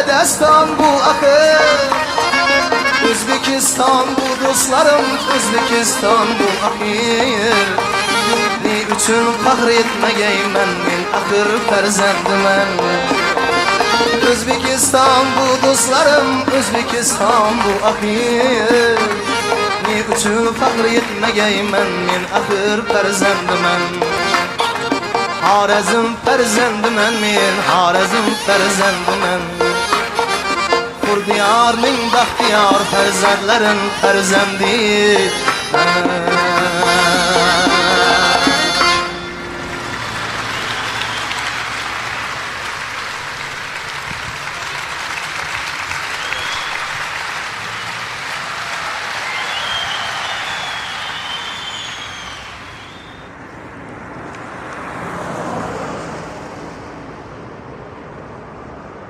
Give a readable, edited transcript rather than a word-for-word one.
destan bu axir. Özbekistan bu dostlarım, Özbekistan bu axir. Ne üçün fəxr etməyəyəm men axır farzandiman. Özbekistan bu dostlarım, Özbekistan bu axir. Ne üçün fəxr etməyəyəm men axır farzandiman. Xorazm farzandiman men, Xorazm farzandiman. Xurdiyarning baxtiyor farzandlarin farzandi.